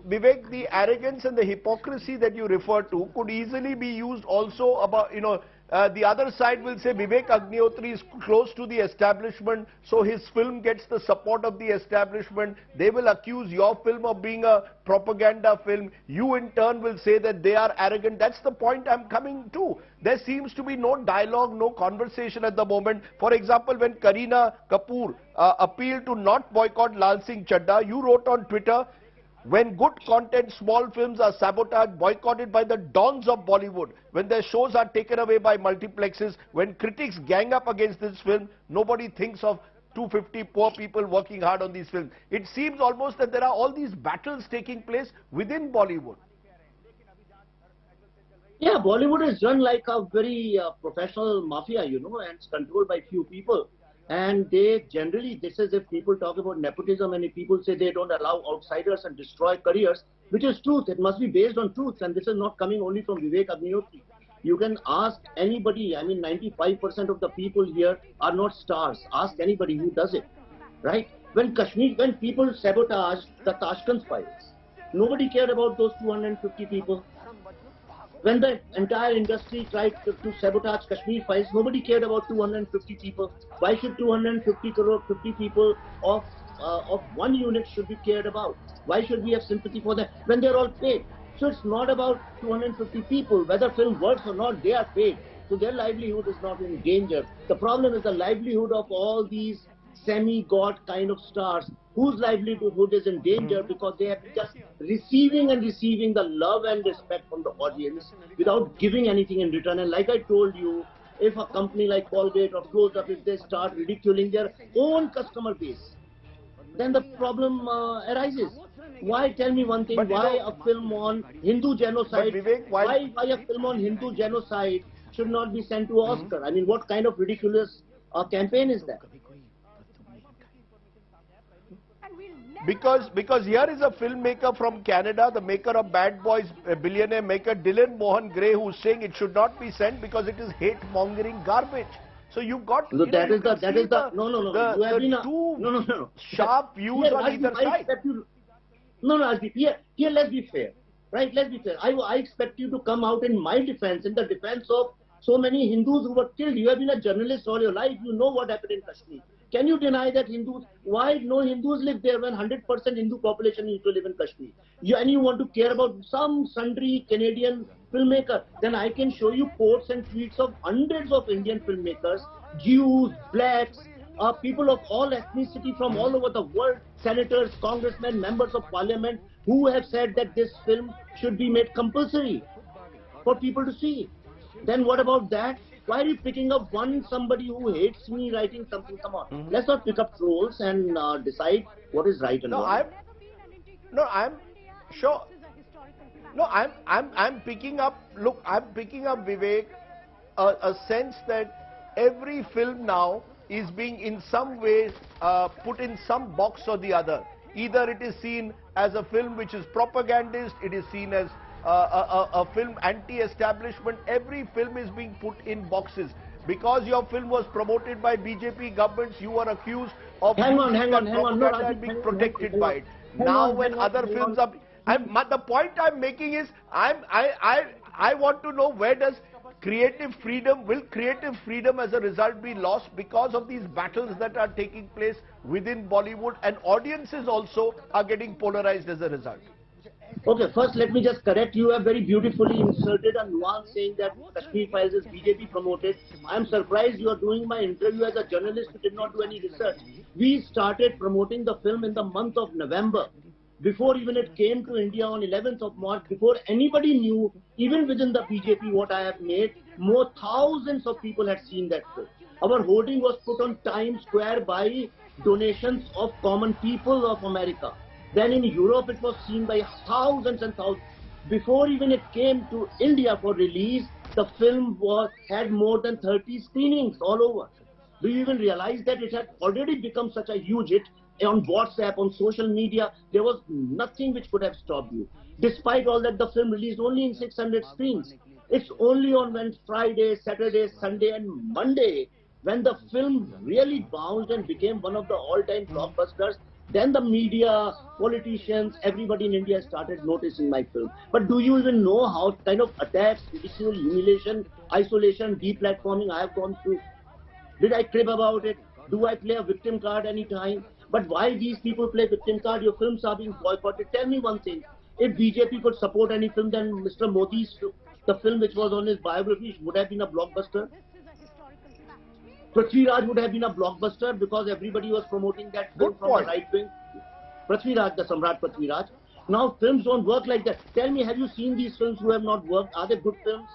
Vivek, the arrogance and the hypocrisy that you refer to could easily be used also about, the other side will say Vivek Agnihotri is close to the establishment, so his film gets the support of the establishment. They will accuse your film of being a propaganda film. You in turn will say that they are arrogant. That's the point I'm coming to. There seems to be no dialogue, no conversation at the moment. For example, when Kareena Kapoor appealed to not boycott Lal Singh Chadda, you wrote on Twitter, when good content, small films are sabotaged, boycotted by the dons of Bollywood, when their shows are taken away by multiplexes, when critics gang up against this film, nobody thinks of 250 poor people working hard on these films. It seems almost that there are all these battles taking place within Bollywood. Yeah, Bollywood is run like a very professional mafia, and it's controlled by few people. And they generally, this is if people talk about nepotism and if people say they don't allow outsiders and destroy careers, which is truth. It must be based on truth. And this is not coming only from Vivek Agnihotri. You can ask anybody. I mean, 95% of the people here are not stars. Ask anybody who does it, right? When people sabotaged the Tashkent files, nobody cared about those 250 people. When the entire industry tried to sabotage Kashmir files, nobody cared about 250 people. Why should 250 people of one unit should be cared about? Why should we have sympathy for them when they're all paid? So it's not about 250 people. Whether film works or not, they are paid. So their livelihood is not in danger. The problem is the livelihood of all these semi-god kind of stars whose livelihood is in danger because they have just receiving the love and respect from the audience without giving anything in return. And like I told you, if a company like Colgate or Close Up, if they start ridiculing their own customer base, then the problem arises. Why, tell me one thing, why a film on Hindu genocide, Vivek, why a film on Hindu genocide should not be sent to Oscar? I mean, what kind of ridiculous campaign is that? Because here is a filmmaker from Canada, the maker of Bad Boys, billionaire maker Dylan Mohan Gray, who's saying it should not be sent because it is hate-mongering garbage. So you've got no. You have been two sharp views on either side. Rajdeep, here let's be fair, right? Let's be fair. I expect you to come out in my defense, in the defense of so many Hindus who were killed. You have been a journalist all your life. You know what happened in Kashmir. Can you deny that why no Hindus live there when 100% Hindu population used to live in Kashmir? And you want to care about some sundry Canadian filmmaker? Then I can show you quotes and tweets of hundreds of Indian filmmakers, Jews, blacks, people of all ethnicity from all over the world, senators, congressmen, members of parliament, who have said that this film should be made compulsory for people to see. Then what about that? Why are you picking up somebody who hates me writing something? Come on, let's not pick up trolls and decide what is right and wrong. I'm picking up. Look, I'm picking up, Vivek, a sense that every film now is being in some way put in some box or the other. Either it is seen as a film which is propagandist, it is seen as a film anti-establishment. Every film is being put in boxes. Because your film was promoted by BJP governments, you are accused of hang on, no, being protected by it. Now when other films are... the point I'm making is, I want to know, where does creative freedom, will creative freedom as a result be lost because of these battles that are taking place within Bollywood, and audiences also are getting polarized as a result? Okay, first let me just correct. You have very beautifully inserted a nuance saying that Kashmir Files is BJP promoted. I am surprised you are doing my interview as a journalist who did not do any research. We started promoting the film in the month of November. Before even it came to India on 11th of March, before anybody knew, even within the BJP, what I have made, more thousands of people had seen that film. Our hoarding was put on Times Square by donations of common people of America. Then in Europe, it was seen by thousands and thousands. Before even it came to India for release, the film had more than 30 screenings all over. Do you even realize that it had already become such a huge hit on WhatsApp, on social media? There was nothing which could have stopped you. Despite all that, the film released only in 600 screens. It's only on when Friday, Saturday, Sunday and Monday, when the film really bounced and became one of the all-time blockbusters, Then the media, politicians, everybody in India started noticing my film. But do you even know how kind of attacks, ridicule, humiliation, isolation, deplatforming I have gone through? Did I crib about it? Do I play a victim card anytime? But why these people play victim card? Your films are being boycotted. Tell me one thing. If BJP could support any film, then Mr. Modi's the film which was on his biography would have been a blockbuster. Prithvi Raj would have been a blockbuster because everybody was promoting that film from the right wing. Prithvi Raj, the Samrat Prithvi Raj. Now films don't work like that. Tell me, have you seen these films who have not worked? Are they good films?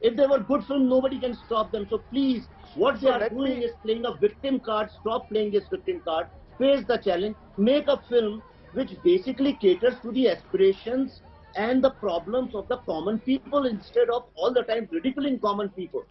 If they were good films, nobody can stop them. So please, what they are doing is playing a victim card. Stop playing this victim card. Face the challenge. Make a film which basically caters to the aspirations and the problems of the common people instead of all the time ridiculing common people.